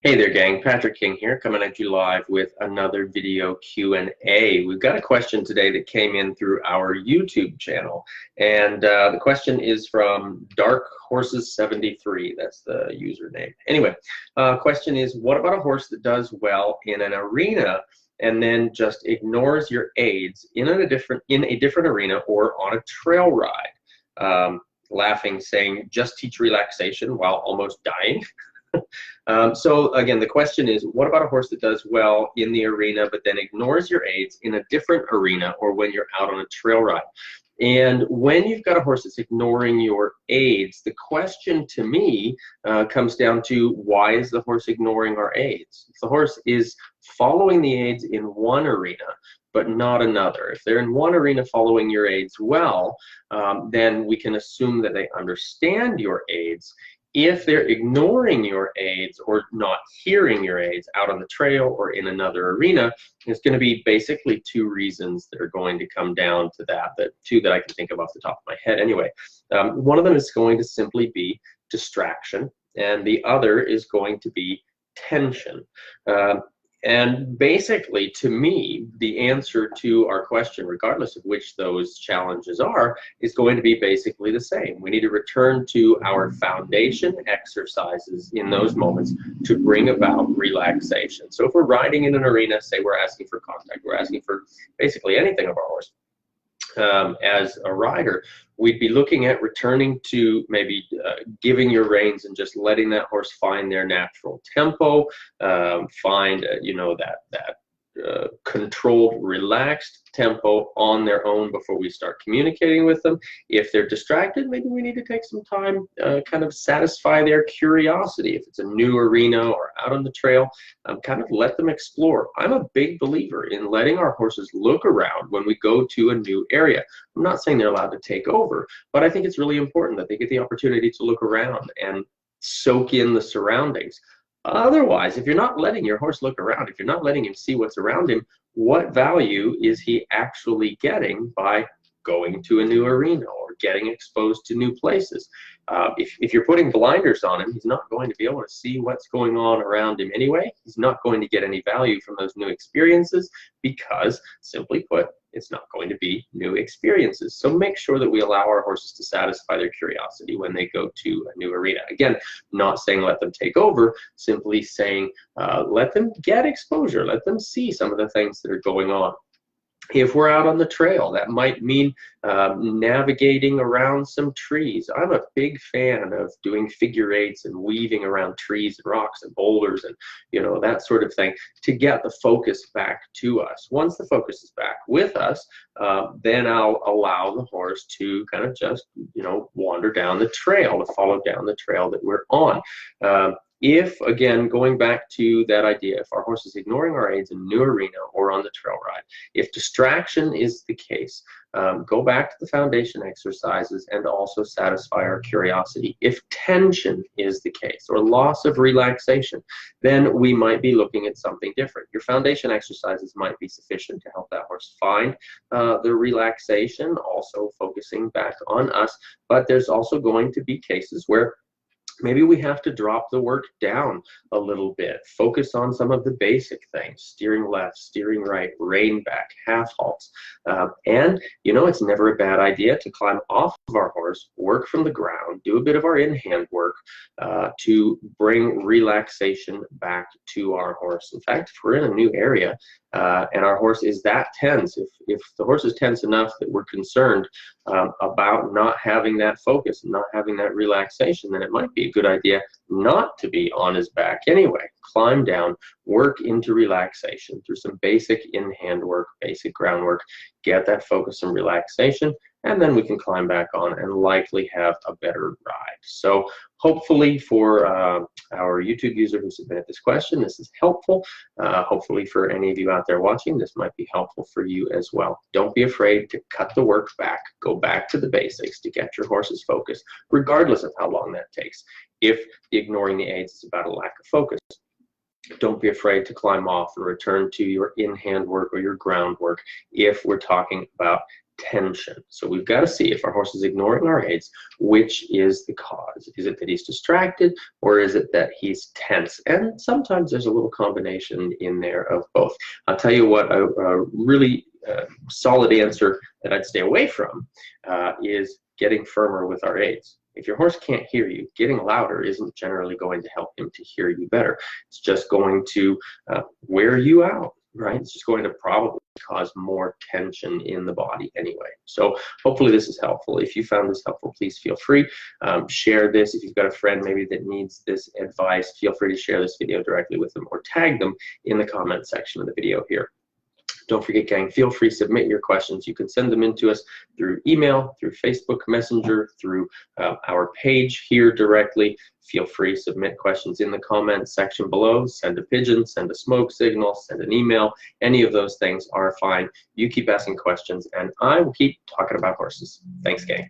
Hey there, gang. Patrick King here, coming at you live with another video Q&A. We've got a question today that came in through our YouTube channel, and the question is from Dark Horses 73. That's the username. Anyway, question is, what about a horse that does well in an arena and then just ignores your aids in a different arena or on a trail ride? Laughing, saying, just teach relaxation while almost dying. So again, the question is, what about a horse that does well in the arena but then ignores your aids in a different arena or when you're out on a trail ride? And when you've got a horse that's ignoring your aids, the question to me comes down to, why is the horse ignoring our aids? If the horse is following the aids in one arena but not another, if they're in one arena following your aids well, then we can assume that they understand your aids. If they're ignoring your aids or not hearing your aids out on the trail or in another arena, it's going to be basically two reasons that are going to come down to that, two that I can think of off the top of my head anyway. One of them is going to simply be distraction, and the other is going to be tension. And basically, to me, the answer to our question, regardless of which those challenges are, is going to be basically the same. We need to return to our foundation exercises in those moments to bring about relaxation. So if we're riding in an arena, say we're asking for contact, we're asking for basically anything of our horse. As a rider, we'd be looking at returning to maybe giving your reins and just letting that horse find their natural tempo, find that controlled, relaxed tempo on their own before we start communicating with them. If they're distracted, maybe we need to take some time, kind of satisfy their curiosity. If it's a new arena or out on the trail, kind of let them explore. I'm a big believer in letting our horses look around when we go to a new area. I'm not saying they're allowed to take over, but I think it's really important that they get the opportunity to look around and soak in the surroundings. Otherwise, if you're not letting your horse look around, if you're not letting him see what's around him, what value is he actually getting by going to a new arena or getting exposed to new places? If you're putting blinders on him, he's not going to be able to see what's going on around him anyway. He's not going to get any value from those new experiences because, simply put, it's not going to be new experiences. So make sure that we allow our horses to satisfy their curiosity when they go to a new arena. Again, not saying let them take over, simply saying let them get exposure, let them see some of the things that are going on. If we're out on the trail, that might mean navigating around some trees. I'm a big fan of doing figure eights and weaving around trees and rocks and boulders and that sort of thing to get the focus back to us. Once the focus is back with us, then I'll allow the horse to kind of just wander down the trail, to follow down the trail that we're on. If, again, going back to that idea, if our horse is ignoring our aids in a new arena or on the trail ride, if distraction is the case, go back to the foundation exercises and also satisfy our curiosity. If tension is the case, or loss of relaxation, then we might be looking at something different. Your foundation exercises might be sufficient to help that horse find the relaxation, also focusing back on us, but there's also going to be cases where maybe we have to drop the work down a little bit, focus on some of the basic things, steering left, steering right, rein back, half halts. And, it's never a bad idea to climb off of our horse, work from the ground, do a bit of our in-hand work to bring relaxation back to our horse. In fact, if we're in a new area and our horse is that tense, if the horse is tense enough that we're concerned about not having that focus, not having that relaxation, then it might be a good idea not to be on his back anyway. Climb down, work into relaxation through some basic in-hand work, basic groundwork, get that focus and relaxation, and then we can climb back on and likely have a better ride. So hopefully for our YouTube user who submitted this question, this is helpful. Hopefully for any of you out there watching, this might be helpful for you as well. Don't be afraid to cut the work back. Go back to the basics to get your horse's focus, regardless of how long that takes. If ignoring the aids is about a lack of focus, Don't be afraid to climb off and return to your in-hand work or your ground work if we're talking about tension. So we've got to see if our horse is ignoring our aids, which is the cause. Is it that he's distracted, or is it that he's tense? And sometimes there's a little combination in there of both. I'll tell you what, a really solid answer that I'd stay away from is getting firmer with our aids. If your horse can't hear you, getting louder isn't generally going to help him to hear you better. It's just going to wear you out, right? It's just going to probably cause more tension in the body anyway. So hopefully this is helpful. If you found this helpful, please feel free. Share this. If you've got a friend maybe that needs this advice, feel free to share this video directly with them or tag them in the comment section of the video here. Don't forget, gang, feel free to submit your questions. You can send them in to us through email, through Facebook Messenger, through our page here directly. Feel free to submit questions in the comments section below. Send a pigeon, send a smoke signal, send an email. Any of those things are fine. You keep asking questions, and I will keep talking about horses. Thanks, gang.